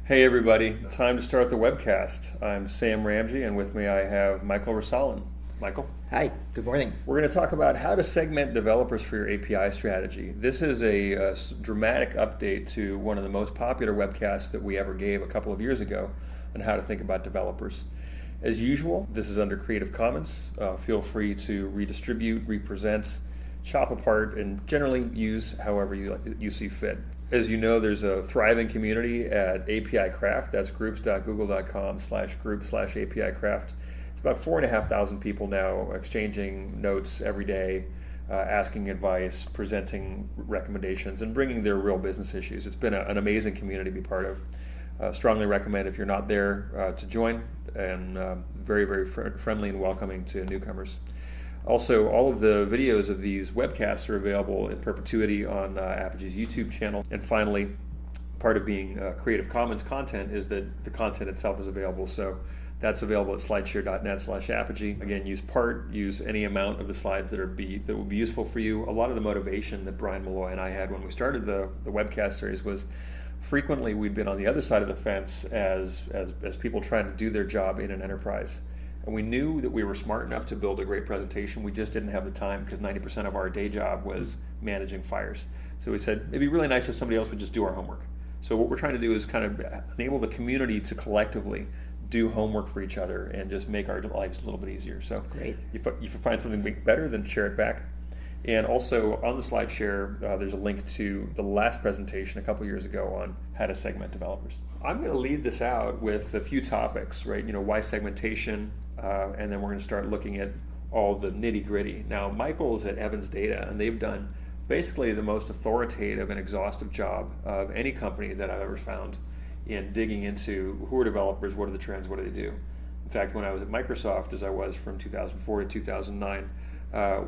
Hey everybody, time to start the webcast. I'm Sam Ramsey and with me I have Michael Rasalin. Michael? Hi, good morning. We're going to talk about how to segment developers for your API strategy. This is a dramatic update to one of the most popular webcasts that we ever gave a couple of years ago on how to think about developers. As usual, this is under Creative Commons. Feel free to redistribute, represent, chop apart, and generally use however you see fit. As you know, there's a thriving community at API Craft. That's groups.google.com/group/API Craft. It's about 4,500 people now exchanging notes every day, asking advice, presenting recommendations, and bringing their real business issues. It's been an amazing community to be part of. Strongly recommend if you're not there to join, and very, very friendly and welcoming to newcomers. Also, all of the videos of these webcasts are available in perpetuity on Apogee's YouTube channel. And finally, part of being Creative Commons content is that the content itself is available. So that's available at slideshare.net/Apogee. Again, use any amount of the slides that will be useful for you. A lot of the motivation that Brian Malloy and I had when we started the webcast series was frequently we'd been on the other side of the fence as people trying to do their job in an enterprise. And we knew that we were smart enough to build a great presentation. We just didn't have the time because 90% of our day job was managing fires. So we said, it'd be really nice if somebody else would just do our homework. So what we're trying to do is kind of enable the community to collectively do homework for each other and just make our lives a little bit easier. So Great. If you find something better, then share it back. And also on the SlideShare, there's a link to the last presentation a couple years ago on how to segment developers. I'm going to lead this out with a few topics, right? Why segmentation, and then we're going to start looking at all the nitty gritty. Now, Michael's at Evans Data, and they've done basically the most authoritative and exhaustive job of any company that I've ever found in digging into who are developers, what are the trends, what do they do. In fact, when I was at Microsoft, as I was from 2004 to 2009,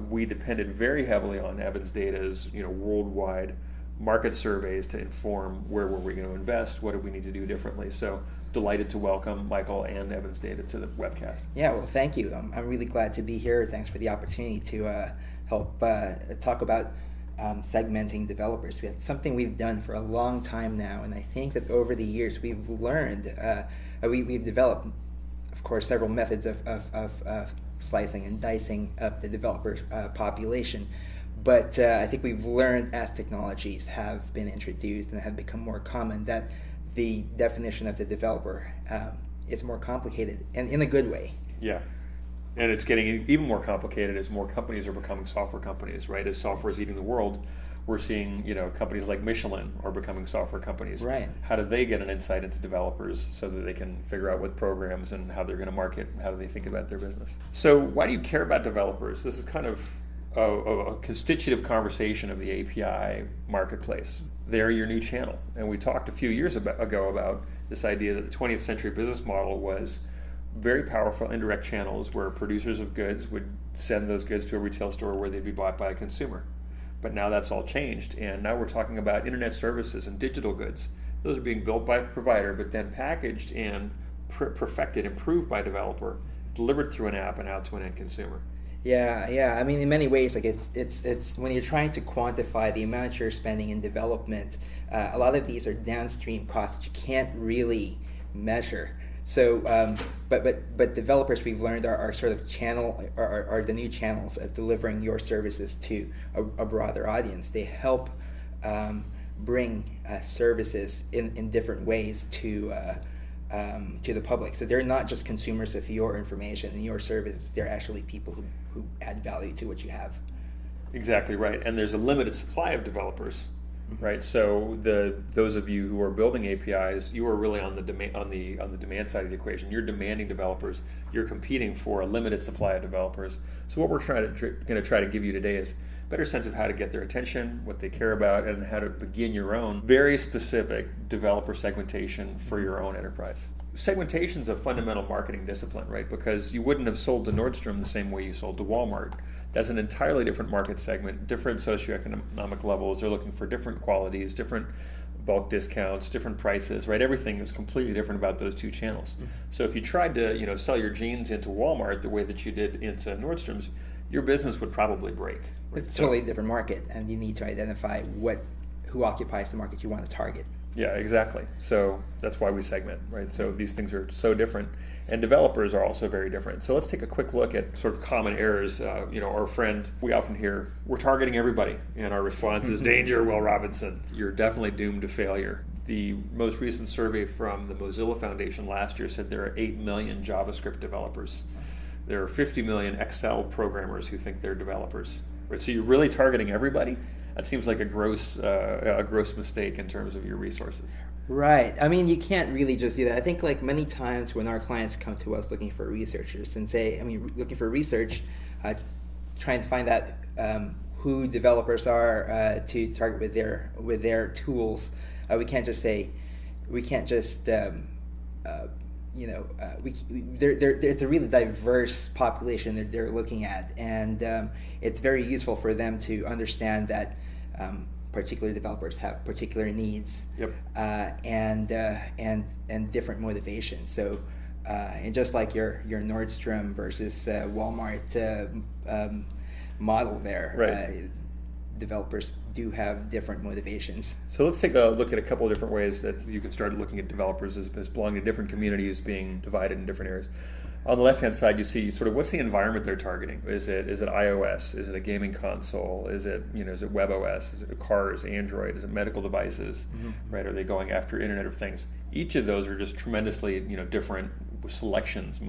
we depended very heavily on Evans Data's worldwide market surveys to inform where were we going to invest, what do we need to do differently. So delighted to welcome Michael and Evans Data to the webcast. Yeah, well, thank you. I'm really glad to be here. Thanks for the opportunity to help talk about segmenting developers. It's something we've done for a long time now, and I think that over the years we've learned, we've developed, of course, several methods of slicing and dicing up the developer population. But I think we've learned as technologies have been introduced and have become more common that the definition of the developer is more complicated, and in a good way. Yeah, and it's getting even more complicated as more companies are becoming software companies, right? As software is eating the world, we're seeing companies like Michelin are becoming software companies. Right. How do they get an insight into developers so that they can figure out what programs and how they're going to market, how do they think about their business? So why do you care about developers? This is kind of a constitutive conversation of the API marketplace. They're your new channel. And we talked a few years ago about this idea that the 20th century business model was very powerful indirect channels where producers of goods would send those goods to a retail store where they'd be bought by a consumer. But now that's all changed, and now we're talking about internet services and digital goods. Those are being built by a provider, but then packaged and perfected, improved by a developer, delivered through an app and out to an end consumer. Yeah. I mean, in many ways, like it's when you're trying to quantify the amount you're spending in development, a lot of these are downstream costs that you can't really measure. So, but developers, we've learned, are sort of are the new channels of delivering your services to a broader audience. They help bring services in different ways to the public. So they're not just consumers of your information and your services. They're actually people who add value to what you have. Exactly right. And there's a limited supply of developers. Right, so those of you who are building APIs, you are really on the demand side of the equation. You're demanding developers. You're competing for a limited supply of developers. So what we're going to try to give you today is a better sense of how to get their attention, what they care about, and how to begin your own very specific developer segmentation for your own enterprise. Segmentation is a fundamental marketing discipline, right? Because you wouldn't have sold to Nordstrom the same way you sold to Walmart. That's an entirely different market segment, different socioeconomic levels. They're looking for different qualities, different bulk discounts, different prices, right? Everything is completely different about those two channels. Mm-hmm. So if you tried to, sell your jeans into Walmart the way that you did into Nordstrom's, your business would probably break. Right? It's a totally different market, and you need to identify who occupies the market you want to target. Yeah, exactly. So that's why we segment, right? So these things are so different, and developers are also very different. So let's take a quick look at sort of common errors. Our friend, we often hear, we're targeting everybody, and our response is, danger, Will Robinson. You're definitely doomed to failure. The most recent survey from the Mozilla Foundation last year said there are 8 million JavaScript developers. There are 50 million Excel programmers who think they're developers. Right? So you're really targeting everybody? That seems like a gross mistake in terms of your resources. Right. I mean, you can't really just do that. I think like many times when our clients come to us looking for researchers and say, looking for research, trying to find out who developers are to target with their tools, we can't just say, we can't just, it's a really diverse population that they're looking at, and it's very useful for them to understand that particular developers have particular needs. Yep. And different motivations. So, and just like your Nordstrom versus Walmart model there, right. Developers do have different motivations. So let's take a look at a couple of different ways that you can start looking at developers as belonging to different communities, being divided in different areas. On the left-hand side, you see sort of what's the environment they're targeting. Is it iOS? Is it a gaming console? Is it web OS? Is it cars, Android? Is it medical devices? Mm-hmm. Right? Are they going after Internet of Things? Each of those are just tremendously different selections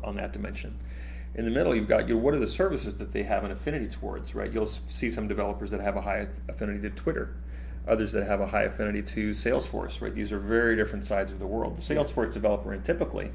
on that dimension. In the middle, you've got what are the services that they have an affinity towards, right? You'll see some developers that have a high affinity to Twitter, others that have a high affinity to Salesforce, right? These are very different sides of the world. The Salesforce developer, and typically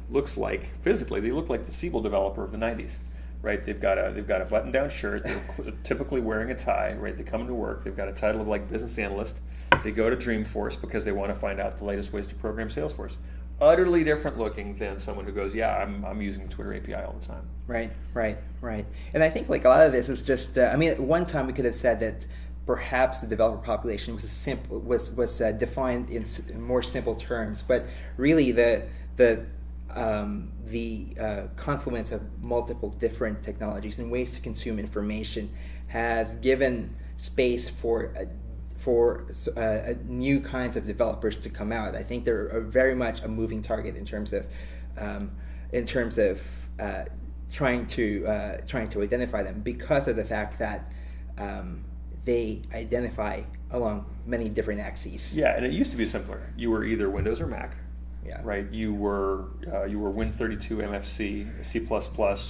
looks like, physically, they look like the Siebel developer of the 90s, right? They've got a button-down shirt, they're typically wearing a tie, right? They come into work, they've got a title of like business analyst, they go to Dreamforce because they want to find out the latest ways to program Salesforce. Utterly different looking than someone who goes, yeah, I'm using the Twitter API all the time. Right. And I think like a lot of this is just, at one time we could have said that perhaps the developer population was defined in more simple terms, but really the confluence of multiple different technologies and ways to consume information has given space for new kinds of developers to come out. I think they're very much a moving target in terms of trying to identify them, because of the fact that they identify along many different axes. Yeah, and it used to be simpler. You were either Windows or Mac. Yeah. Right. You were Win32 MFC, C++,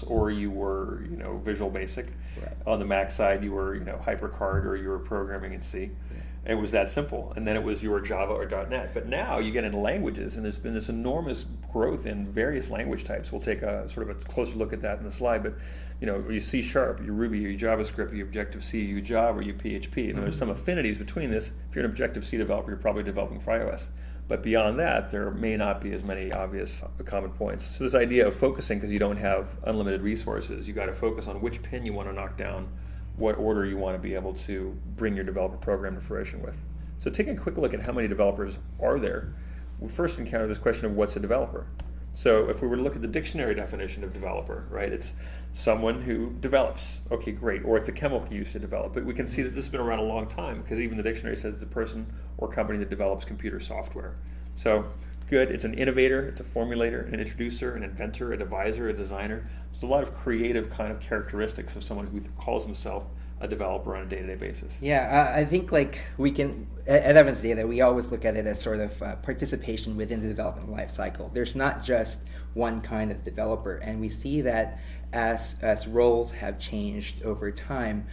or you were Visual Basic. Right. On the Mac side, you were HyperCard, or you were programming in C. Yeah. It was that simple. And then it was your Java or .NET. But now you get into languages, and there's been this enormous growth in various language types. We'll take a sort of a closer look at that in the slide. But you C#, you Ruby, you JavaScript, you Objective-C, you Java, you PHP. And there's some affinities between this. If you're an Objective-C developer, you're probably developing for iOS. But beyond that, there may not be as many obvious common points. So this idea of focusing, because you don't have unlimited resources, you got to focus on which pin you want to knock down, what order you want to be able to bring your developer program to fruition with. So taking a quick look at how many developers are there, we first encounter this question of what's a developer. So if we were to look at the dictionary definition of developer, right, it's someone who develops. Okay, great. Or it's a chemical used to develop. But we can see that this has been around a long time, because even the dictionary says the person or company that develops computer software. So good. It's an innovator, it's a formulator, an introducer, an inventor, a deviser, a designer. There's a lot of creative kind of characteristics of someone who calls himself a developer on a day-to-day basis. Yeah, I think like we can, at Evans Data, we always look at it as sort of participation within the development life cycle. There's not just one kind of developer, and we see that as roles have changed over time,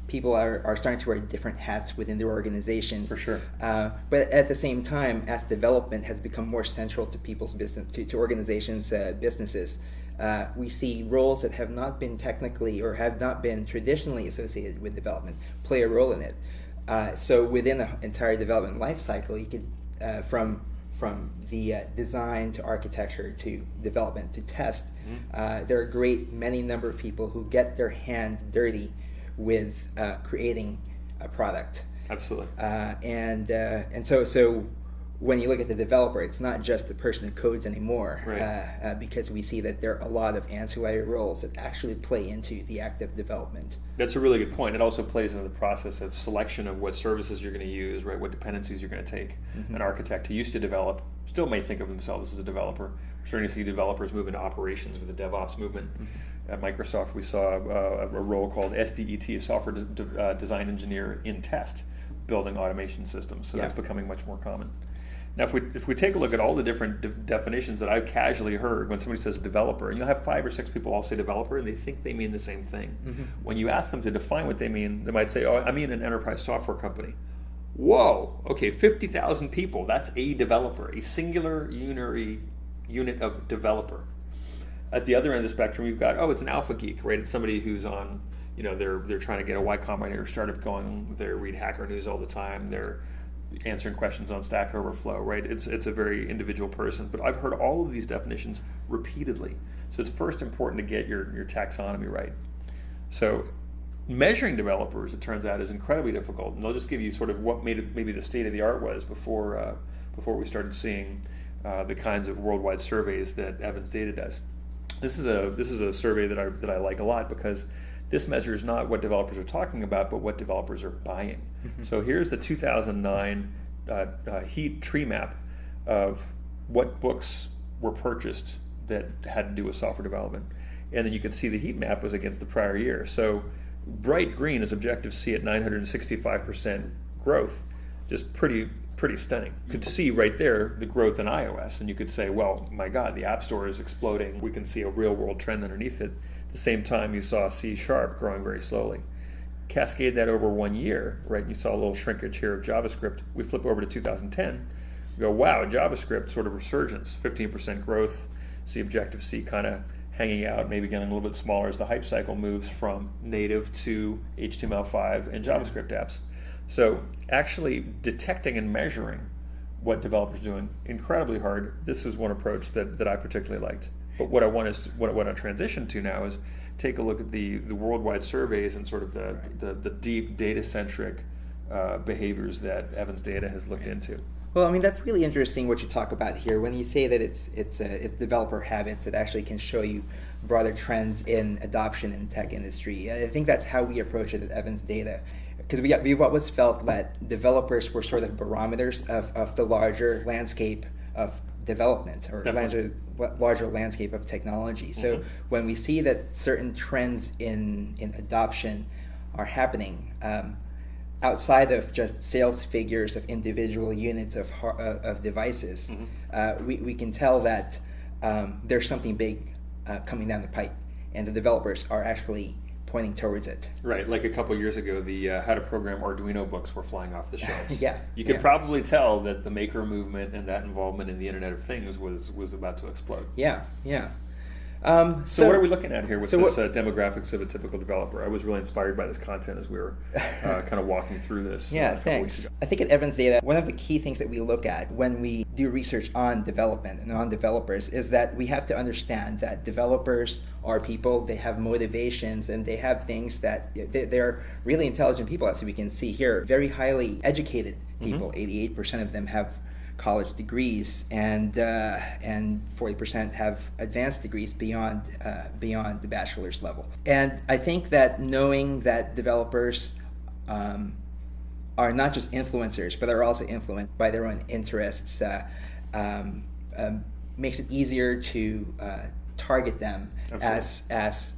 people are starting to wear different hats within their organizations. For sure. But at the same time, as development has become more central to people's business, to organizations' businesses, we see roles that have not been technically or have not been traditionally associated with development play a role in it. So within the entire development life cycle, you could, from the design to architecture to development to test, there are a great many number of people who get their hands dirty with creating a product. Absolutely. And so when you look at the developer, it's not just the person who codes anymore, Right. because we see that there are a lot of ancillary roles that actually play into the active development. That's a really good point. It also plays into the process of selection of what services you're going to use, right? What dependencies you're going to take. An architect who used to develop still may think of themselves as a developer. We're starting to see developers move into operations with the DevOps movement. At Microsoft, we saw a role called SDET, Software Design Engineer in Test, building automation systems. So that's becoming much more common. Now, if we take a look at all the different definitions that I've casually heard when somebody says developer, and you'll have 5 or 6 people all say developer, and they think they mean the same thing. When you ask them to define what they mean, they might say, oh, I mean an enterprise software company. Whoa, okay, 50,000 people, that's a developer, a singular unit of developer. At the other end of the spectrum, you've got, oh, it's an alpha geek, right? It's somebody who's on, they're trying to get a Y Combinator startup going, they read Hacker News all the time, they're answering questions on Stack Overflow, right? It's a very individual person, but I've heard all of these definitions repeatedly. So it's first important to get your taxonomy right. So measuring developers, it turns out, is incredibly difficult, and I'll just give you sort of what maybe the state of the art was before we started seeing the kinds of worldwide surveys that Evans Data does. This is a survey that I like a lot because this measures not what developers are talking about, but what developers are buying. So here's the 2009 heat tree map of what books were purchased that had to do with software development. And then you can see the heat map was against the prior year. So bright green is Objective-C at 965% growth, just pretty stunning. You could see right there the growth in iOS, and you could say, well, my God, the App Store is exploding. We can see a real-world trend underneath it. At the same time, you saw C# growing very slowly. Cascade that over 1 year, right? You saw a little shrinkage here of JavaScript. We flip over to 2010. We go, wow, JavaScript sort of resurgence, 15% growth. See Objective-C kind of hanging out, maybe getting a little bit smaller as the hype cycle moves from native to HTML5 and JavaScript apps. So actually detecting and measuring what developers are doing, incredibly hard. This was one approach that I particularly liked. But what I transition to now is take a look at the worldwide surveys and sort of the deep data-centric behaviors that Evans Data has looked into. Well, I mean, that's really interesting what you talk about here. When you say that it's developer habits, it actually can show you broader trends in adoption in the tech industry. I think that's how we approach it at Evans Data. Because we've always felt that developers were sort of barometers of the larger landscape of development, or larger landscape of technology. So when we see that certain trends in adoption are happening, outside of just sales figures of individual units of devices, we can tell that there's something big coming down the pipe, and the developers are actually pointing towards it. Right, like a couple years ago, the How to Program Arduino books were flying off the shelves. You could yeah. probably tell that the maker movement and that involvement in the Internet of Things was about to explode. Yeah. So what are we looking at here with this demographics of a typical developer? I was really inspired by this content as we were kind of walking through this. Yeah, thanks. I think at Evans Data, one of the key things that we look at when we do research on development and on developers is that we have to understand that developers are people, they have motivations, and they have things that they're really intelligent people, as we can see here, very highly educated people. 88% of them have college degrees, and 40% have advanced degrees beyond the bachelor's level. And I think that knowing that developers are not just influencers, but are also influenced by their own interests, makes it easier to target them as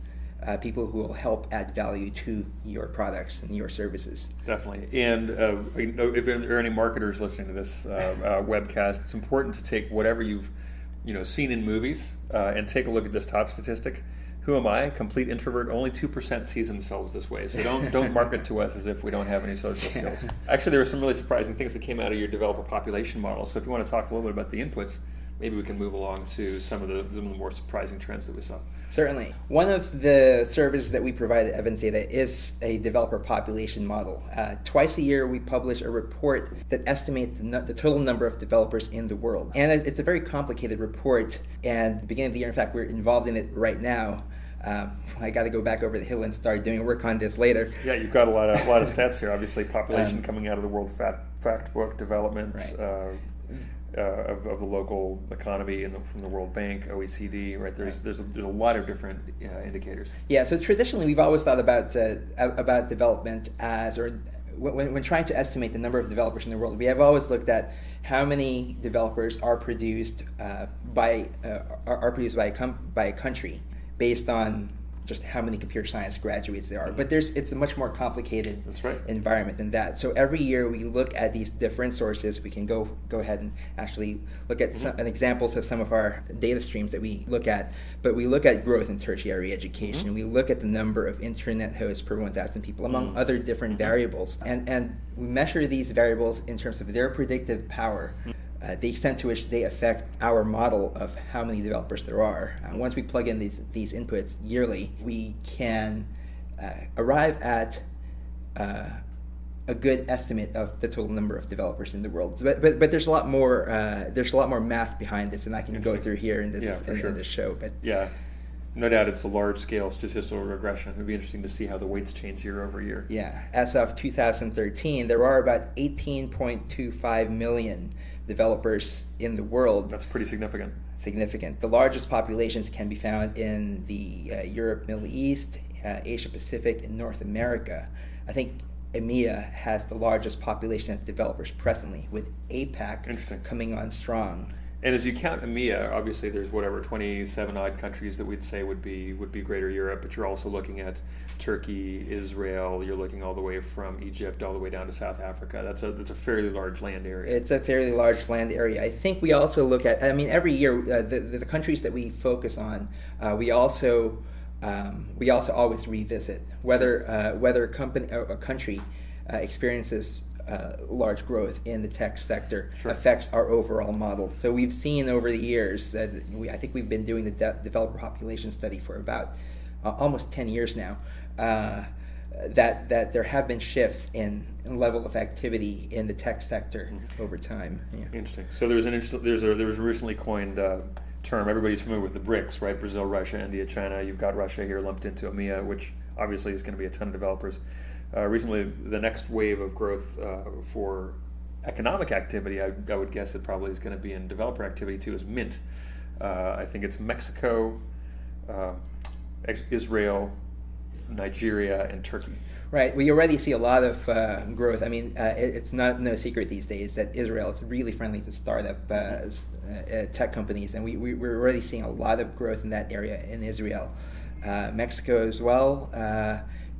people who will help add value to your products and your services. Definitely. And if there are any marketers listening to this webcast, it's important to take whatever you've seen in movies and take a look at this top statistic. Who am I? Complete introvert. Only 2% sees themselves this way. So don't market to us as if we don't have any social skills. Actually, there were some really surprising things that came out of your developer population model. So if you want to talk a little bit about the inputs, maybe we can move along to some of the more surprising trends that we saw. Certainly. One of the services that we provide at Evans Data is a developer population model. Twice a year, we publish a report that estimates the total number of developers in the world. And it's a very complicated report. And at the beginning of the year, in fact, we're involved in it right now. I got to go back over the hill and start doing work on this later. Yeah, you've got a lot of stats here. Obviously, population coming out of the World Factbook, development, right. of the local economy and from the World Bank, OECD, right? There's a lot of different indicators. Yeah, so traditionally we've always thought about development as, or when trying to estimate the number of developers in the world, we have always looked at how many developers are produced by a country based on just how many computer science graduates there are. But it's a much more complicated environment than that. So every year we look at these different sources. We can go ahead and actually look at some examples of some of our data streams that we look at. But we look at growth in tertiary education. We look at the number of internet hosts per 1,000 people, among other different variables. And we measure these variables in terms of their predictive power. The extent to which they affect our model of how many developers there are. Once we plug in these inputs yearly, we can arrive at a good estimate of the total number of developers in the world. But there's a lot more math behind this, and I can go through here in this this show. But yeah. No doubt it's a large-scale statistical regression. It would be interesting to see how the weights change year over year. Yeah. As of 2013, there are about 18.25 million developers in the world. That's pretty significant. The largest populations can be found in the Europe, Middle East, Asia Pacific, and North America. I think EMEA has the largest population of developers presently, with APAC coming on strong. And as you count EMEA, obviously there's 27 odd countries that we'd say would be Greater Europe, but you're also looking at Turkey, Israel. You're looking all the way from Egypt all the way down to South Africa. That's a fairly large land area. It's a fairly large land area. I think we also look at. I mean, every year the countries that we focus on, we also always revisit whether a country experiences large growth in the tech sector affects our overall model. So we've seen over the years that I think we've been doing the developer population study for about almost 10 years now, that there have been shifts in level of activity in the tech sector over time. Yeah. Interesting. So there was a recently coined term. Everybody's familiar with the BRICS, right? Brazil, Russia, India, China. You've got Russia here lumped into EMEA, which obviously is going to be a ton of developers. Recently, the next wave of growth for economic activity, I would guess it probably is going to be in developer activity too, is Mint. I think it's Mexico, Israel, Nigeria, and Turkey. Right. We already see a lot of growth. I mean, it's no secret these days that Israel is really friendly to startup tech companies, and we're already seeing a lot of growth in that area in Israel. Mexico as well,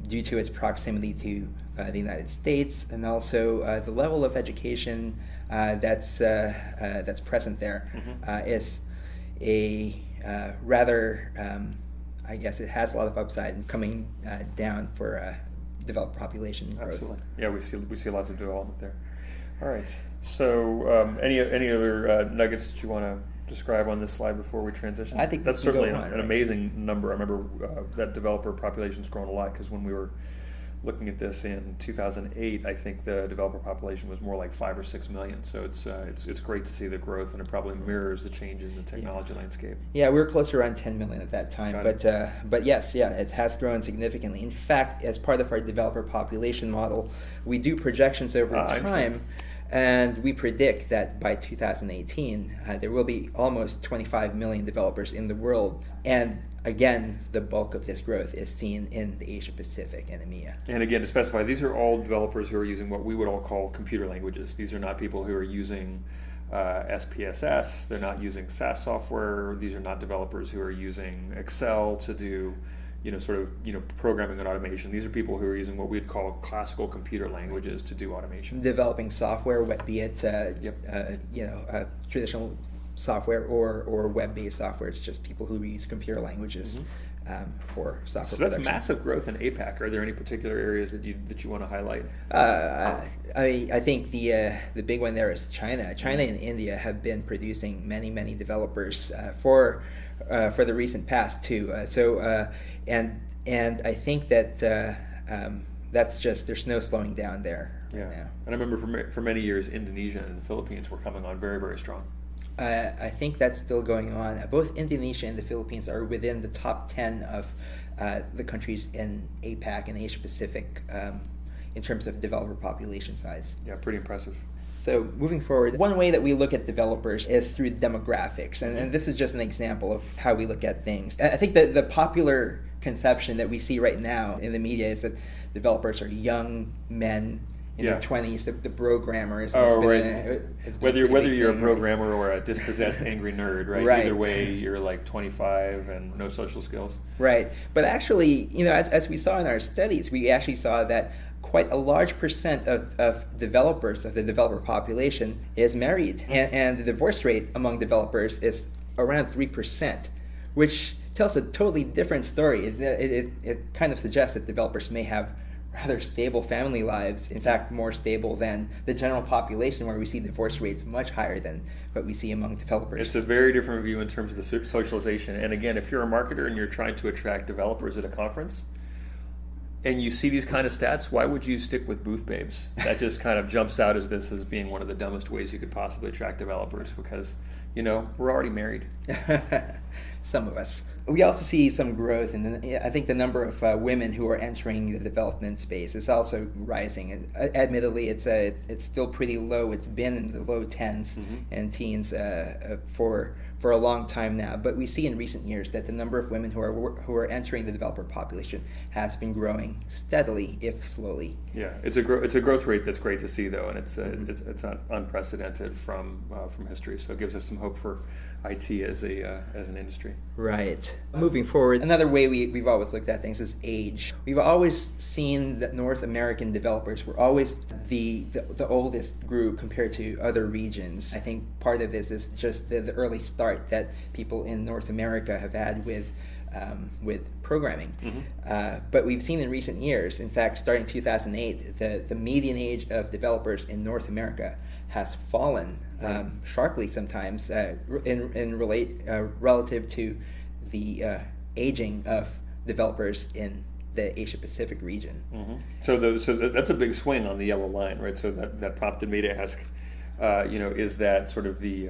due to its proximity to the United States, and also the level of education that's present there is a rather, I guess it has a lot of upside and coming down for developed population growth. Absolutely, yeah, we see lots of development there. All right, so any other nuggets that you want to describe on this slide before we transition? I think that's certainly an amazing number. I remember that developer population's grown a lot, because when we were looking at this in 2008, I think the developer population was more like 5 or 6 million. So it's great to see the growth, and it probably mirrors the change in the technology landscape. Yeah, we were closer around 10 million at that time, but yes, it has grown significantly. In fact, as part of our developer population model, we do projections over time. And we predict that by 2018, there will be almost 25 million developers in the world. And again, the bulk of this growth is seen in the Asia Pacific and EMEA. And again, to specify, these are all developers who are using what we would all call computer languages. These are not people who are using SPSS. They're not using SAS software. These are not developers who are using Excel to do programming and automation. These are people who are using what we'd call classical computer languages to do automation. Developing software, be it traditional software or web-based software. It's just people who use computer languages for software So that's production. massive growth in APAC. Are there any particular areas that you want to highlight? I think the big one there is China. China and India have been producing many developers for the recent past too. And I think that that's just, there's no slowing down there. Yeah. Right now. And I remember for many years, Indonesia and the Philippines were coming on very, very strong. I think that's still going on. Both Indonesia and the Philippines are within the top 10 of the countries in APAC and Asia Pacific in terms of developer population size. Yeah, pretty impressive. So moving forward, one way that we look at developers is through demographics, and this is just an example of how we look at things. I think that the popular conception that we see right now in the media is that developers are young men in their 20s, the programmers. Oh, right. Whether you're a programmer or a dispossessed angry nerd, right? Right. Either way, you're like 25 and no social skills. Right. But actually, as we saw in our studies, we actually saw that quite a large percent of developers, of the developer population, is married. And the divorce rate among developers is around 3%, which tells a totally different story. It kind of suggests that developers may have rather stable family lives, in fact more stable than the general population, where we see divorce rates much higher than what we see among developers. It's a very different view in terms of the socialization. And again, if you're a marketer and you're trying to attract developers at a conference, and you see these kind of stats, why would you stick with booth babes? That just kind of jumps out as being one of the dumbest ways you could possibly attract developers, because, we're already married. Some of us. We also see some growth, and I think the number of women who are entering the development space is also rising. And admittedly, it's still pretty low. It's been in the low 10s and teens for a long time now. But we see in recent years that the number of women who are entering the developer population has been growing steadily, if slowly. Yeah, it's a growth rate that's great to see, though, and it's unprecedented from history. So it gives us some hope for IT as an industry. Right. Moving forward, another way we've always looked at things is age. We've always seen that North American developers were always the oldest group compared to other regions. I think part of this is just the early start that people in North America have had with programming. But we've seen in recent years, in fact, starting 2008, the median age of developers in North America has fallen sharply sometimes relative to the aging of developers in the Asia Pacific region. So that's a big swing on the yellow line, right? So that prompted me to ask, is that sort of the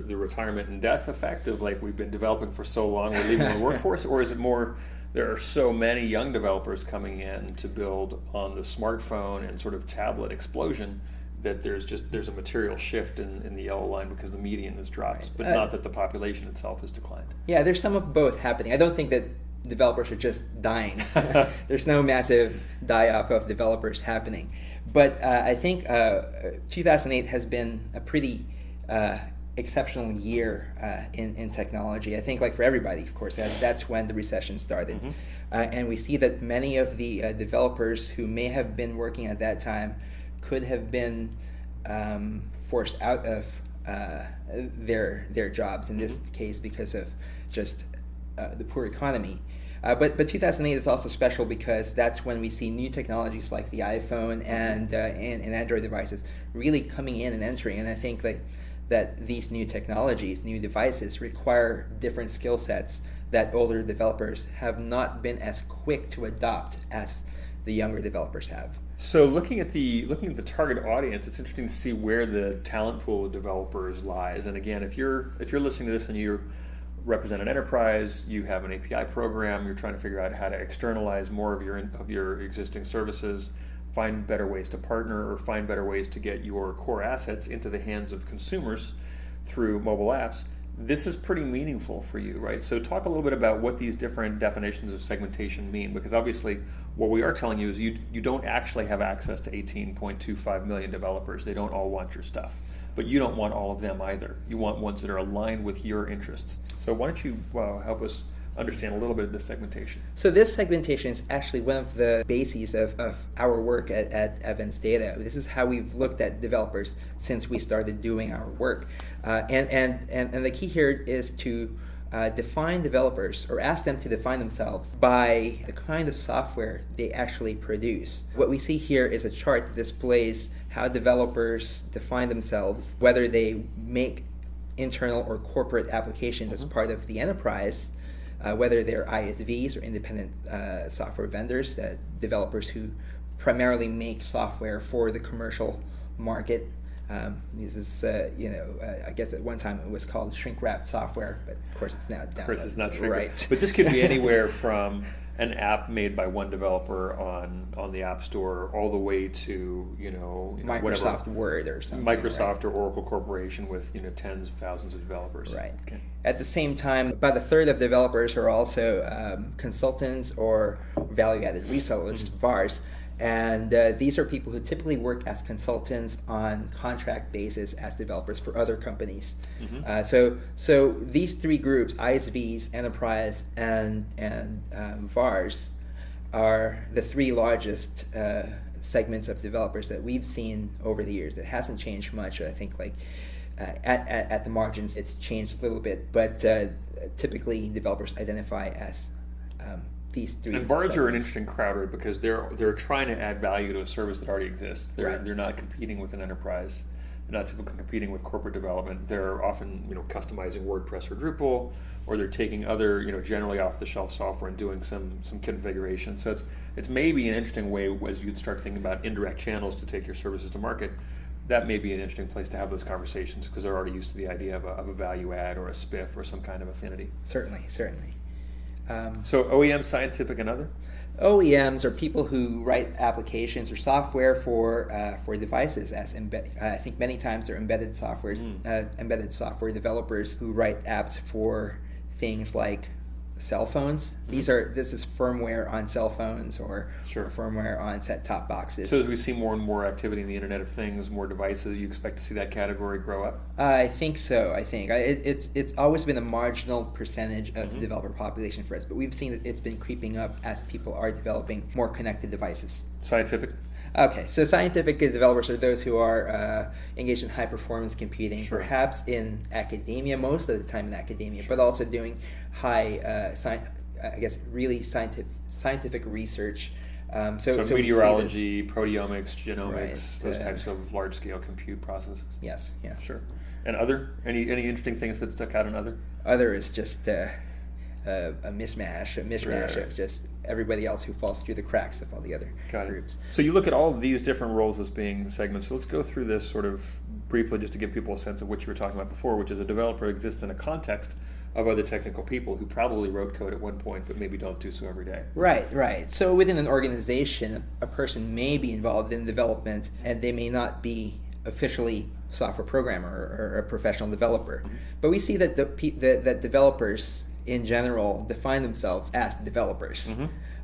retirement and death effect of, like, we've been developing for so long, we're leaving the workforce, or is it more there are so many young developers coming in to build on the smartphone and sort of tablet explosion that there's a material shift in the yellow line because the median has dropped, right, but not that the population itself has declined? Yeah, there's some of both happening. I don't think that developers are just dying. There's no massive die-off of developers happening. But I think 2008 has been a pretty exceptional year in technology. I think, like for everybody, of course, that's when the recession started. And we see that many of the developers who may have been working at that time could have been forced out of their jobs, in this case because of just the poor economy. But 2008 is also special because that's when we see new technologies like the iPhone and Android devices really coming in and entering. And I think that these new technologies, new devices, require different skill sets that older developers have not been as quick to adopt as the younger developers have. So looking at the target audience, it's interesting to see where the talent pool of developers lies. And again, if you're listening to this and you represent an enterprise, you have an API program, you're trying to figure out how to externalize more of your existing services, find better ways to partner, or find better ways to get your core assets into the hands of consumers through mobile apps, this is pretty meaningful for you, right? So talk a little bit about what these different definitions of segmentation mean, because obviously what we are telling you is you don't actually have access to 18.25 million developers. They don't all want your stuff, but you don't want all of them either. You want ones that are aligned with your interests. So why don't you help us understand a little bit of this segmentation? So this segmentation is actually one of the bases of our work at Evans Data. This is how we've looked at developers since we started doing our work. And the key here is to define developers, or ask them to define themselves by the kind of software they actually produce. What we see here is a chart that displays how developers define themselves, whether they make internal or corporate applications as part of the enterprise, whether they're ISVs or independent software vendors, developers who primarily make software for the commercial market. This is, I guess at one time it was called shrink-wrapped software, but of course it's now down. Of course it's not shrink-wrapped. Right. But this could be anywhere from an app made by one developer on the App Store, all the way to Microsoft Word or something. Microsoft or Oracle Corporation with tens of thousands of developers. Right. Okay. At the same time, about a third of developers are also consultants or value-added resellers, VARs. And these are people who typically work as consultants on contract basis as developers for other companies. So these three groups, ISVs, enterprise, and VARs, are the three largest segments of developers that we've seen over the years. It hasn't changed much. I think at the margins it's changed a little bit, but typically developers identify as these three. And VARs segments. are an interesting crowd, right? Because they're trying to add value to a service that already exists. They're not competing with an enterprise. They're not typically competing with corporate development. They're often customizing WordPress or Drupal, or they're taking other generally off the shelf software and doing some configuration. So it's maybe an interesting way as you'd start thinking about indirect channels to take your services to market. That may be an interesting place to have those conversations because they're already used to the idea of a value add or a spiff or some kind of affinity. Certainly. So OEM, scientific, and other? OEMs are people who write applications or software for devices. I think many times they're embedded software developers who write apps for things like cell phones. This is firmware on cell phones or firmware on set-top boxes. So as we see more and more activity in the Internet of Things, more devices, you expect to see that category grow up? I think so. It's always been a marginal percentage of the developer population for us, but we've seen that it's been creeping up as people are developing more connected devices. Scientific? Okay, so scientific developers are those who are engaged in high-performance computing, perhaps in academia, most of the time in academia, but also doing high, really scientific research. So meteorology, proteomics, genomics, those types of large-scale compute processes. Yes, yeah. Sure. And other? Any interesting things that stuck out in other? Other is just a mishmash of just everybody else who falls through the cracks of all the other groups. So you look at all of these different roles as being segments. So let's go through this sort of briefly just to give people a sense of what you were talking about before, which is a developer exists in a context of other technical people who probably wrote code at one point but maybe don't do so every day. Right. So within an organization, a person may be involved in development and they may not be officially software programmer or a professional developer. But we see that that developers in general define themselves as developers.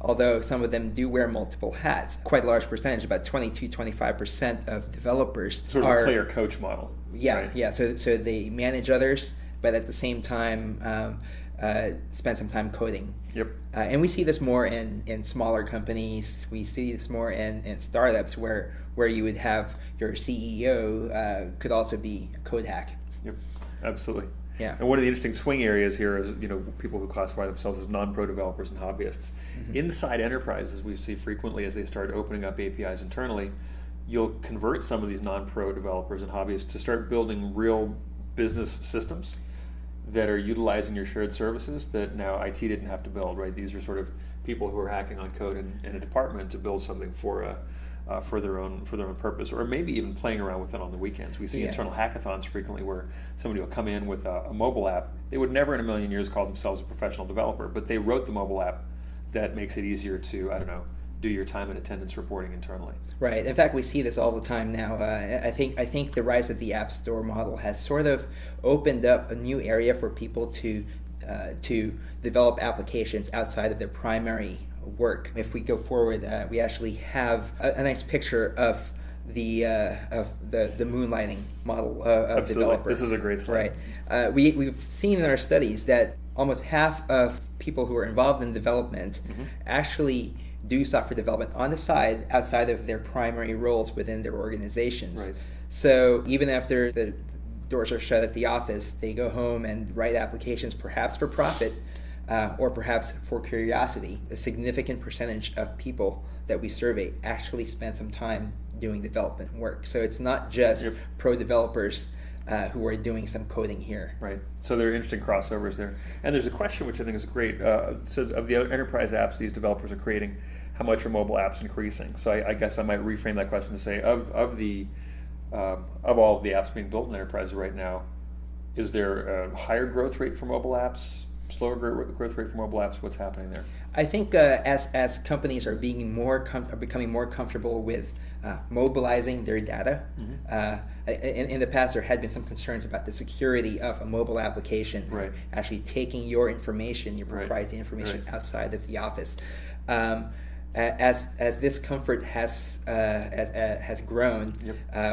Although some of them do wear multiple hats. Quite a large percentage, about 22-25% of developers sort of a player coach model. Yeah. So they manage others, but at the same time spend some time coding. Yep. And we see this more in smaller companies. We see this more in startups where you would have your CEO could also be a code hack. Yep, absolutely. Yeah. And one of the interesting swing areas here is people who classify themselves as non-pro developers and hobbyists. Inside enterprises, we see frequently as they start opening up APIs internally, you'll convert some of these non-pro developers and hobbyists to start building real business systems that are utilizing your shared services that now IT didn't have to build, right? These are sort of people who are hacking on code in a department to build something for their own purpose, or maybe even playing around with it on the weekends. We see internal hackathons frequently where somebody will come in with a mobile app. They would never in a million years call themselves a professional developer, but they wrote the mobile app that makes it easier to, do your time and attendance reporting internally. Right. In fact, we see this all the time now. I think the rise of the App Store model has sort of opened up a new area for people to develop applications outside of their primary work. If we go forward, we actually have a nice picture of the moonlighting model of developer. This is a great slide. Right. We've seen in our studies that almost half of people who are involved in development actually do software development on the side outside of their primary roles within their organizations. Right. So even after the doors are shut at the office, they go home and write applications perhaps for profit or perhaps for curiosity. A significant percentage of people that we survey actually spend some time doing development work. So it's not just pro developers who are doing some coding here. Right. So there are interesting crossovers there. And there's a question which I think is great. So of the enterprise apps these developers are creating, how much are mobile apps increasing? So I guess I might reframe that question to say, of all of the apps being built in enterprises right now, is there a higher growth rate for mobile apps slower growth rate for mobile apps. What's happening there? I think as companies are being are becoming more comfortable with mobilizing their data. In the past, there had been some concerns about the security of a mobile application, right, actually taking your information, your proprietary information, outside of the office. As this comfort has grown,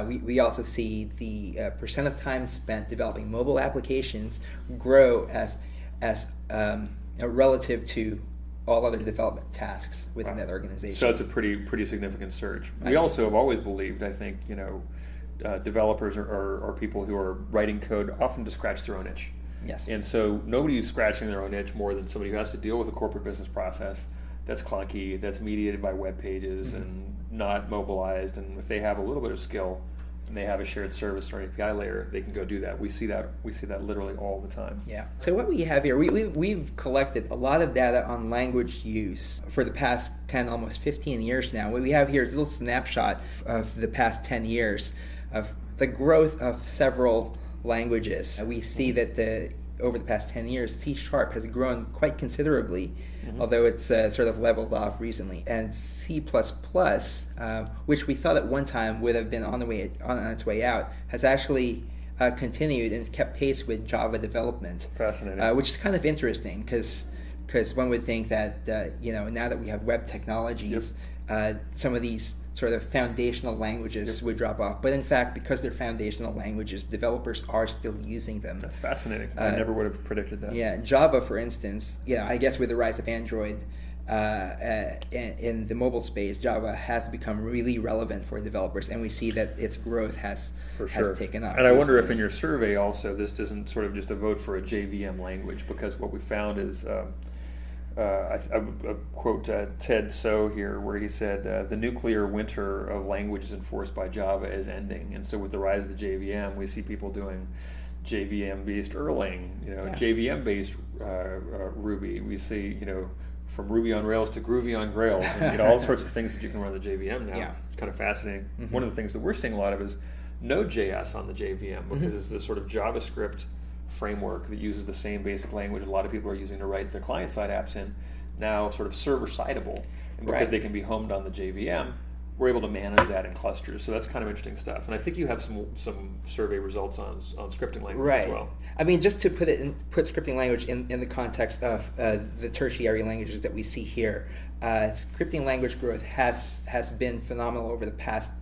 we also see the percent of time spent developing mobile applications grow as relative to all other development tasks within that organization. So it's a pretty significant surge. We also have always believed, I think, developers are people who are writing code often to scratch their own itch. Yes. And so nobody's scratching their own itch more than somebody who has to deal with a corporate business process that's clunky, that's mediated by web pages and not mobilized. And if they have a little bit of skill and they have a shared service or API layer, they can go do that. We see that literally all the time. Yeah. So what we have here, we've collected a lot of data on language use for the past 10, almost 15 years now. What we have here is a little snapshot of the past 10 years of the growth of several languages. We see that over the past 10 years, C# has grown quite considerably, although it's sort of leveled off recently. And C++, which we thought at one time would have been on its way out, has actually continued and kept pace with Java development. Fascinating. Which is kind of interesting because one would think that now that we have web technologies, some of these sort of foundational languages would drop off. But in fact, because they're foundational languages, developers are still using them. That's fascinating. I never would have predicted that. Yeah, Java, for instance, I guess with the rise of Android in the mobile space, Java has become really relevant for developers, and we see that its growth has taken off. And I wonder if in your survey also this isn't sort of just a vote for a JVM language, because what we found is I quote Ted So here, where he said, the nuclear winter of languages enforced by Java is ending. And so with the rise of the JVM, we see people doing JVM-based Erlang, JVM-based Ruby. We see, from Ruby on Rails to Groovy on Grails, and all sorts of things that you can run the JVM now. Yeah. It's kind of fascinating. One of the things that we're seeing a lot of is Node.js on the JVM, because it's this sort of JavaScript framework that uses the same basic language a lot of people are using to write their client-side apps in, now sort of server-sideable. And because they can be homed on the JVM, we're able to manage that in clusters. So that's kind of interesting stuff. And I think you have some survey results on scripting language as well. I mean, just to put scripting language in the context of the tertiary languages that we see here, scripting language growth has been phenomenal over the past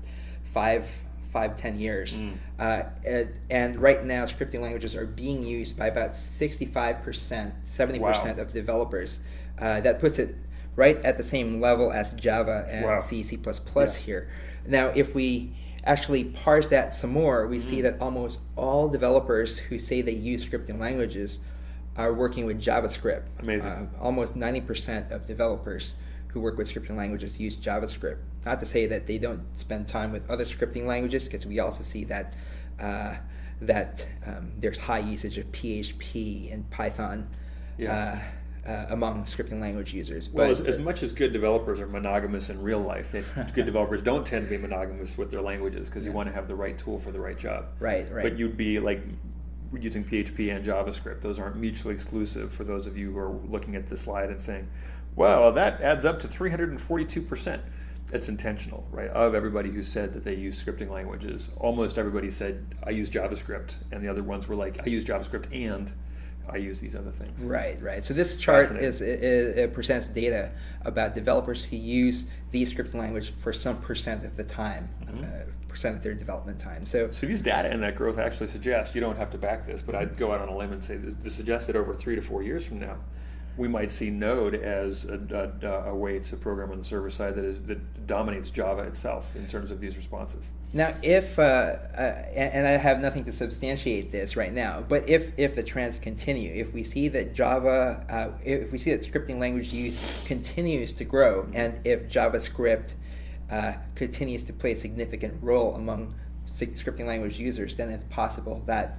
5-10 years. And right now, scripting languages are being used by about 65%, 70% of developers. That puts it right at the same level as Java and C++ here. Now, if we actually parse that some more, we see that almost all developers who say they use scripting languages are working with JavaScript. Amazing. Almost 90% of developers who work with scripting languages use JavaScript. Not to say that they don't spend time with other scripting languages, because we also see that there's high usage of PHP and Python among scripting language users. Well, as much as good developers are monogamous in real life, good developers don't tend to be monogamous with their languages, because you want to have the right tool for the right job. Right. But you'd be like using PHP and JavaScript. Those aren't mutually exclusive, for those of you who are looking at this slide and saying, well, that adds up to 342%. It's intentional, right? Of everybody who said that they use scripting languages, almost everybody said, I use JavaScript. And the other ones were like, I use JavaScript and I use these other things. Right. So this chart it presents data about developers who use these scripting language for some percent of the time, percent of their development time. So these data and that growth actually suggest, you don't have to back this, but I'd go out on a limb and say this suggests that over 3 to 4 years from now, we might see Node as a way to program on the server side that dominates Java itself in terms of these responses. Now, if and I have nothing to substantiate this right now, but if the trends continue, if we see that if we see that scripting language use continues to grow, and if JavaScript continues to play a significant role among scripting language users, then it's possible that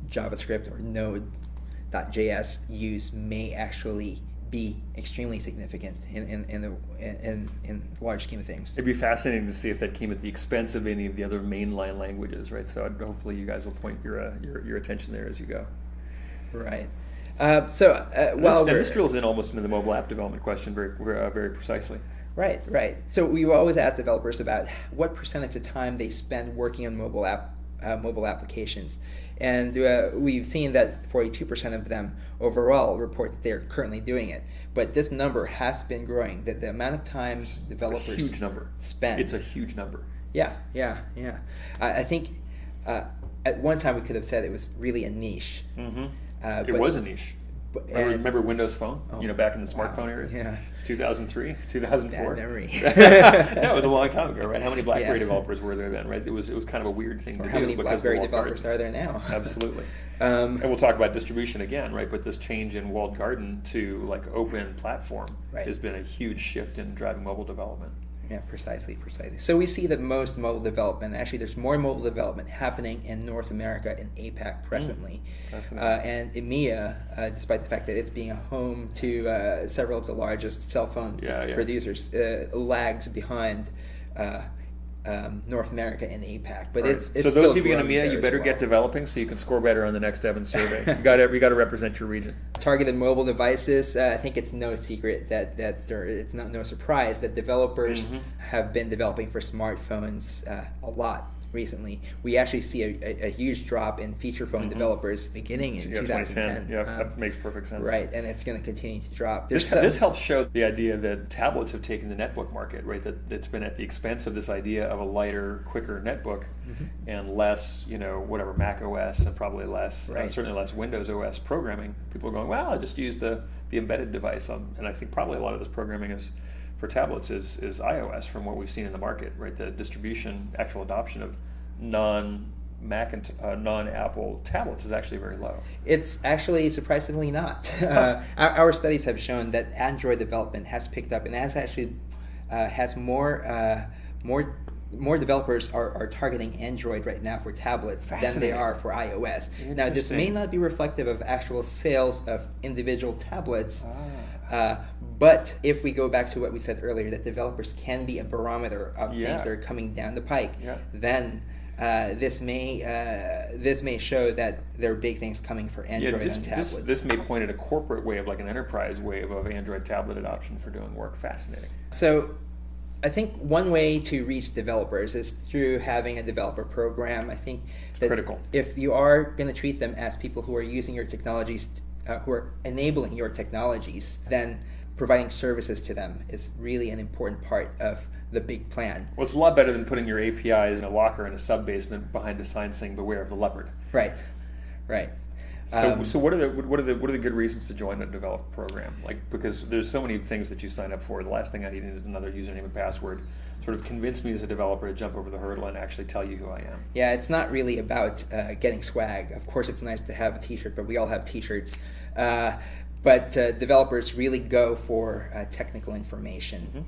JavaScript or Node.js use may actually be extremely significant in the large scheme of things. It'd be fascinating to see if that came at the expense of any of the other mainline languages, right? So hopefully you guys will point your attention there as you go. Right. Well, And this drills in almost into the mobile app development question very precisely. Right, right. So we always ask developers about what percent of the time they spend working on mobile applications, and we've seen that 42% of them overall report that they're currently doing it. But this number has been growing. That the amount of time developers It's a huge number. spend. It's a huge number. Yeah. I think at one time we could have said it was really a niche. Mm-hmm. It But- was a niche. Remember Windows Phone? Back in the smartphone eras? Yeah. 2003, 2004. Bad memory. That was a long time ago, right? How many BlackBerry Yeah. developers were there then, right? It was kind of a weird thing Or to how do many because of BlackBerry walled developers gardens. are there now? Absolutely. And we'll talk about distribution again, right? But this change in walled garden to like open platform Right. has been a huge shift in driving mobile development. Yeah, precisely. So we see that most mobile development, actually there's more mobile development happening in North America and APAC presently. Fascinating. And EMEA, despite the fact that it's being a home to several of the largest cell phone producers, lags behind North America and APAC. But Right. it's so still those of you in growing EMEA, there you as better well. get developing so you can score better on the next Evans survey. You got to represent your region. Targeted mobile devices, I think it's no secret that it's no surprise that developers have been developing for smartphones a lot recently. We actually see a huge drop in feature phone developers beginning in 2010. Yeah, that makes perfect sense. Right, and it's going to continue to drop. This helps show the idea that tablets have taken the netbook market, right? That it's been at the expense of this idea of a lighter, quicker netbook and less, whatever, Mac OS and probably less, certainly less Windows OS programming. People are going, well, I just use the embedded device. And I think probably a lot of this programming is for tablets is iOS from what we've seen in the market, right? The distribution, actual adoption of non-Mac and non-Apple tablets is actually very low. It's actually surprisingly not. Our studies have shown that Android development has picked up and has more developers are targeting Android right now for tablets than they are for iOS. Now, this may not be reflective of actual sales of individual tablets, but if we go back to what we said earlier, that developers can be a barometer of things that are coming down the pike, then this may show that there are big things coming for Android on tablets. This may point at a corporate wave, like an enterprise wave of Android tablet adoption for doing work. Fascinating. So I think one way to reach developers is through having a developer program. I think that critical. If you are going to treat them as people who are using your technologies, who are enabling your technologies, then providing services to them is really an important part of the big plan. Well, it's a lot better than putting your APIs in a locker in a sub-basement behind a sign saying "Beware of the leopard." Right. So what are the good reasons to join a developer program? Like, because there's so many things that you sign up for. The last thing I need is another username and password. Sort of convince me as a developer to jump over the hurdle and actually tell you who I am. Yeah, it's not really about getting swag. Of course, it's nice to have a T-shirt, but we all have T-shirts. But developers really go for technical information.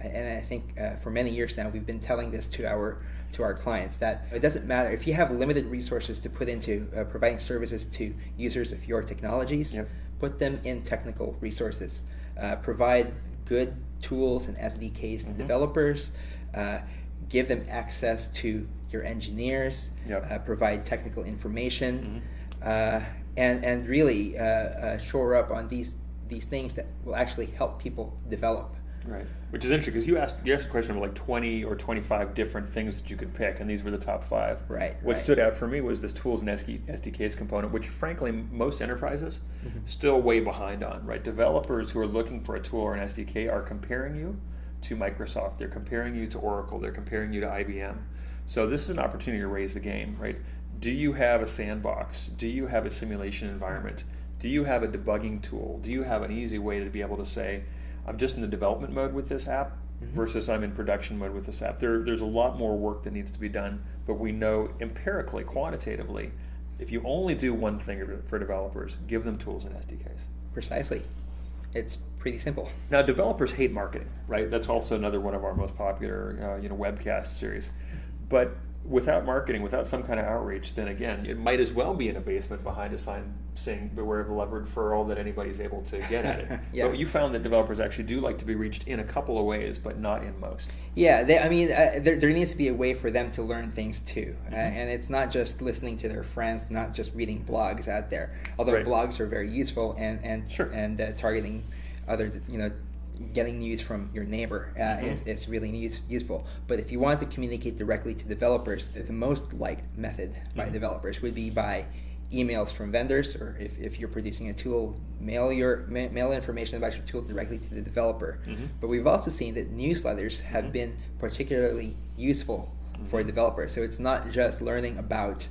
And I think for many years now, we've been telling this to our clients that it doesn't matter if you have limited resources to put into providing services to users of your technologies. Put them in technical resources. Provide good tools and SDKs to developers. Give them access to your engineers. Provide technical information. And really shore up on these things that will actually help people develop. Right, which is interesting because you asked a question of like 20 or 25 different things that you could pick, and these were the top 5. What stood out for me was this tools and SDKs component, which frankly most enterprises still way behind on. Right, developers who are looking for a tool or an SDK are comparing you to Microsoft, they're comparing you to Oracle, they're comparing you to IBM. So this is an opportunity to raise the game. Right, do you have a sandbox? Do you have a simulation environment? Do you have a debugging tool? Do you have an easy way to be able to say, I'm just in the development mode with this app versus I'm in production mode with this app. There's a lot more work that needs to be done, but we know empirically, quantitatively, if you only do one thing for developers, give them tools and SDKs. Precisely. It's pretty simple. Now, developers hate marketing, right? That's also another one of our most popular webcast series. But without marketing, without some kind of outreach, then again, it might as well be in a basement behind a sign saying "Beware of the leopard" for all that anybody's able to get at it. Yeah. But you found that developers actually do like to be reached in a couple of ways, but not in most. Yeah, there needs to be a way for them to learn things too, and it's not just listening to their friends, not just reading blogs out there. Although Right. blogs are very useful and Sure. targeting other, getting news from your neighbor it's really useful. But if you want to communicate directly to developers, the most liked method by developers would be by emails from vendors, or if you're producing a tool, mail information about your tool directly to the developer. But we've also seen that newsletters have been particularly useful for developers. So it's not just learning about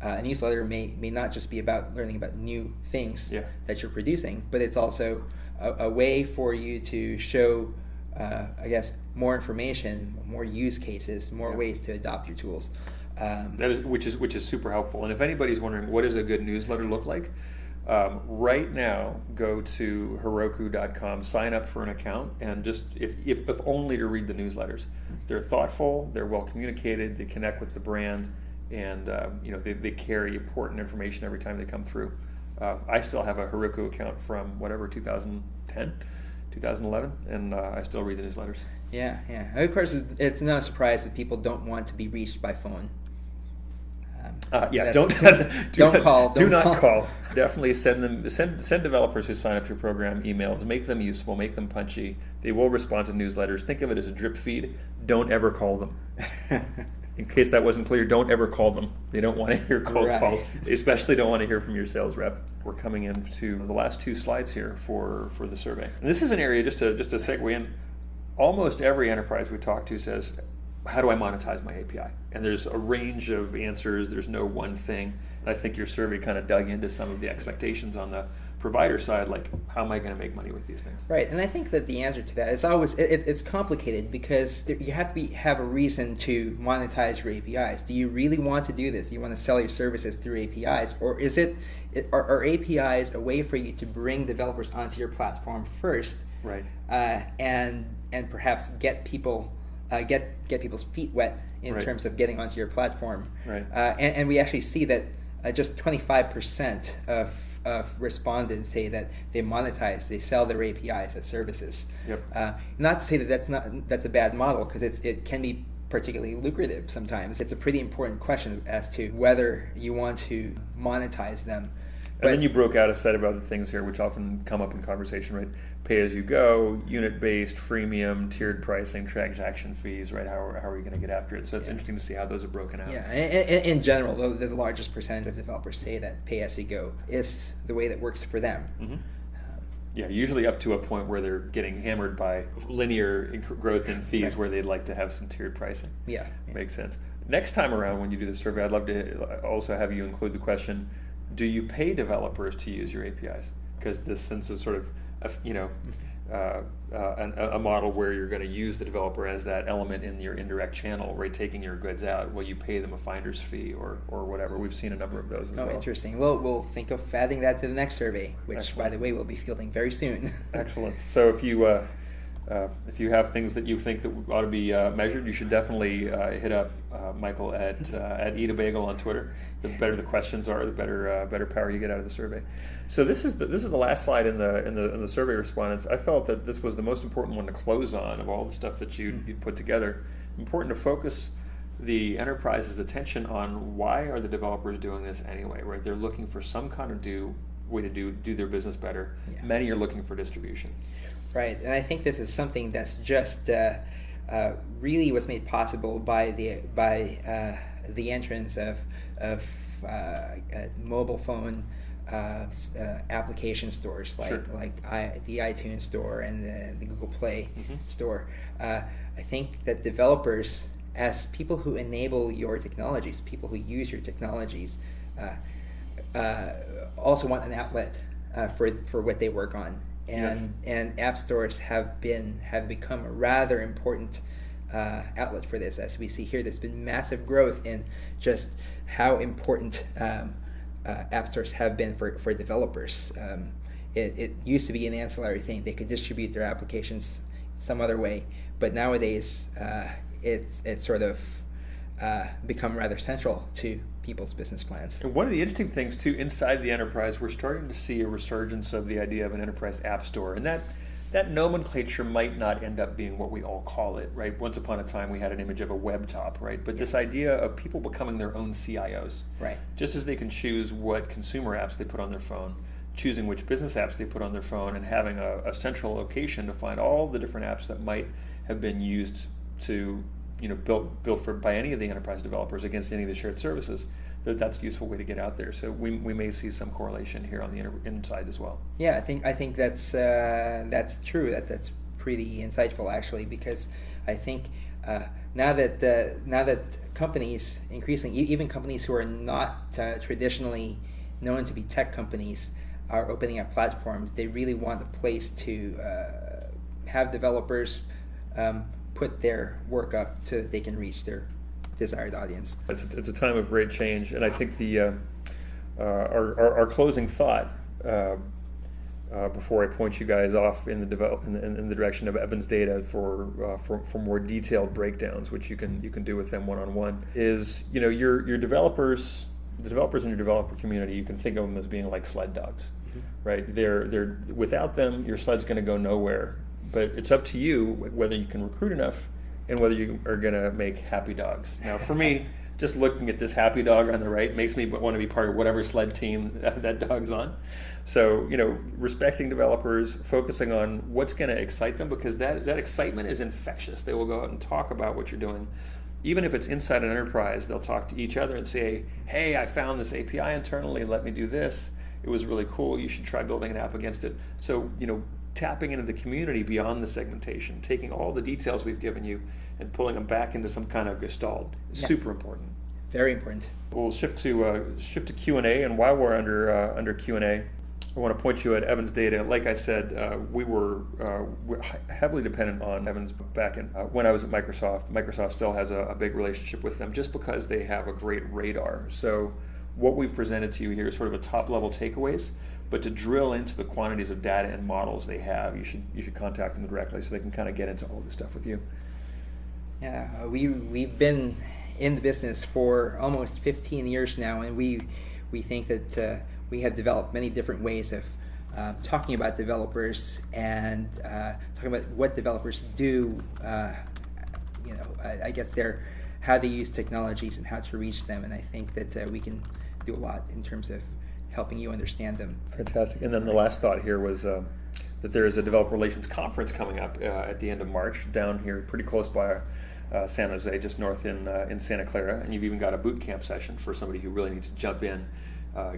a newsletter may not just be about learning about new things that you're producing, but it's also a way for you to show, I guess, more information, more use cases, more ways to adopt your tools. Which is super helpful. And if anybody's wondering what does a good newsletter look like, right now go to Heroku.com, sign up for an account, and just if only to read the newsletters. They're thoughtful, they're well communicated, they connect with the brand, and they carry important information every time they come through. I still have a Heroku account from 2010, 2011, and I still read the newsletters. Yeah. Of course, it's no surprise that people don't want to be reached by phone. Don't call. Do not call. Definitely send developers who sign up to your program emails. Make them useful. Make them punchy. They will respond to newsletters. Think of it as a drip feed. Don't ever call them. In case that wasn't clear, don't ever call them. They don't want to hear cold calls. They especially don't want to hear from your sales rep. We're coming into the last two slides here for the survey. And this is an area, just to segue in, almost every enterprise we talk to says, how do I monetize my API? And there's a range of answers. There's no one thing. And I think your survey kind of dug into some of the expectations on the provider side, like how am I going to make money with these things? Right, and I think that the answer to that is always it's complicated because you have to have a reason to monetize your APIs. Do you really want to do this? Do you want to sell your services through APIs, or are APIs a way for you to bring developers onto your platform first, right? And perhaps get people get people's feet wet in terms of getting onto your platform, right? And we actually see that just 25% of respondents say that they sell their APIs as services. Yep. Not to say that that's a bad model, because it can be particularly lucrative sometimes. It's a pretty important question as to whether you want to monetize them. And then you broke out a set of other things here, which often come up in conversation, right? Pay-as-you-go, unit-based, freemium, tiered pricing, transaction fees, right? How are you going to get after it? So it's interesting to see how those are broken out. Yeah, in general, the largest percentage of developers say that pay-as-you-go is the way that works for them. Mm-hmm. Yeah, usually up to a point where they're getting hammered by linear growth in fees, where they'd like to have some tiered pricing. Yeah. Makes sense. Next time around when you do the survey, I'd love to also have you include the question, do you pay developers to use your APIs? Because this sense of sort of, a model where you're going to use the developer as that element in your indirect channel, right? Taking your goods out, will you pay them a finder's fee or whatever? We've seen a number of those as well. Oh, interesting. Well, we'll think of adding that to the next survey, which, Excellent. by the way, we'll be fielding very soon. Excellent. So if you have things that you think that ought to be measured, you should definitely hit up Michael at Eat a Bagel on Twitter. The better the questions are, the better power you get out of the survey. So this is the last slide in the survey respondents. I felt that this was the most important one to close on of all the stuff that you'd put together. Important to focus the enterprise's attention on why are the developers doing this anyway, right? They're looking for some kind of way to do their business better. Yeah. Many are looking for distribution. Right, and I think this is something that's just really was made possible by the entrance of mobile phone application stores like the iTunes Store and the Google Play Store. I think that developers, as people who enable your technologies, people who use your technologies, also want an outlet for what they work on. And app stores have become a rather important outlet for this. As we see here, there's been massive growth in just how important app stores have been for developers. It used to be an ancillary thing. They could distribute their applications some other way, but nowadays it's sort of become rather central to people's business plans. And one of the interesting things too, inside the enterprise, we're starting to see a resurgence of the idea of an enterprise app store, and that nomenclature might not end up being what we all call it, right? Once upon a time, we had an image of a web top, right? But this idea of people becoming their own CIOs, right? Just as they can choose what consumer apps they put on their phone, choosing which business apps they put on their phone, and having a central location to find all the different apps that might have been used to, built for by any of the enterprise developers against any of the shared services. That's a useful way to get out there. So we may see some correlation here on the inside as well. Yeah, I think that's true. That's pretty insightful actually, because I think now that companies increasingly, even companies who are not traditionally known to be tech companies, are opening up platforms. They really want a place to have developers put their work up so that they can reach their desired audience. It's a time of great change, and I think the our closing thought before I point you guys off in the direction of Evans Data for more detailed breakdowns, which you can do with them one-on-one, is your developers, the developers in your developer community, you can think of them as being like sled dogs, right? They're without them, your sled's going to go nowhere. But it's up to you whether you can recruit enough and whether you are going to make happy dogs. Now, for me, just looking at this happy dog on the right makes me want to be part of whatever sled team that dog's on. So, respecting developers, focusing on what's going to excite them, because that excitement is infectious. They will go out and talk about what you're doing. Even if it's inside an enterprise, they'll talk to each other and say, hey, I found this API internally, let me do this. It was really cool. You should try building an app against it. So, tapping into the community beyond the segmentation, taking all the details we've given you and pulling them back into some kind of gestalt is super important. Very important. We'll shift to Q&A, and while we're under Q&A, I want to point you at Evans Data. Like I said, we're heavily dependent on Evans back when I was at Microsoft. Microsoft still has a big relationship with them just because they have a great radar. So what we've presented to you here is sort of a top-level takeaways. But to drill into the quantities of data and models they have, you should contact them directly so they can kind of get into all this stuff with you. Yeah, we've been in the business for almost 15 years now, and we think that we have developed many different ways of talking about developers and talking about what developers do. I guess how they use technologies and how to reach them, and I think that we can do a lot in terms of helping you understand them. Fantastic. And then the last thought here was that there is a developer relations conference coming up at the end of March down here pretty close by San Jose, just north in Santa Clara. And you've even got a boot camp session for somebody who really needs to jump in,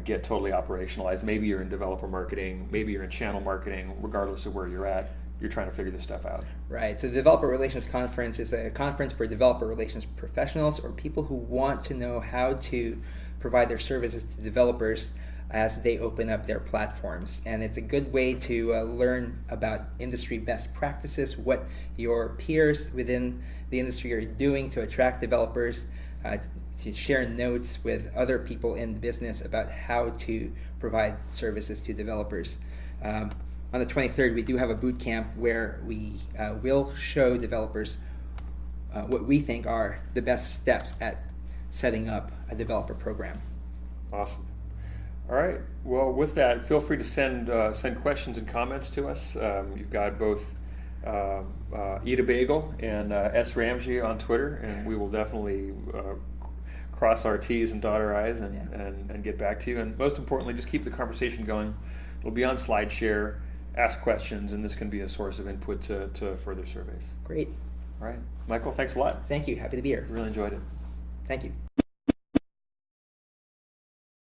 get totally operationalized. Maybe you're in developer marketing, maybe you're in channel marketing, regardless of where you're at. You're trying to figure this stuff out. Right. So the Developer Relations Conference is a conference for developer relations professionals or people who want to know how to provide their services to developers as they open up their platforms. And it's a good way to learn about industry best practices, what your peers within the industry are doing to attract developers, to share notes with other people in the business about how to provide services to developers. On the 23rd, we do have a boot camp where we will show developers what we think are the best steps at setting up a developer program. Awesome. All right. Well, with that, feel free to send questions and comments to us. You've got both Eat a Bagel and S. Ramsey on Twitter, and we will definitely cross our T's and dot our I's and get back to you. And most importantly, just keep the conversation going. It'll be on SlideShare. Ask questions, and this can be a source of input to further surveys. Great. All right. Michael, thanks a lot. Thank you. Happy to be here. Really enjoyed it. Thank you.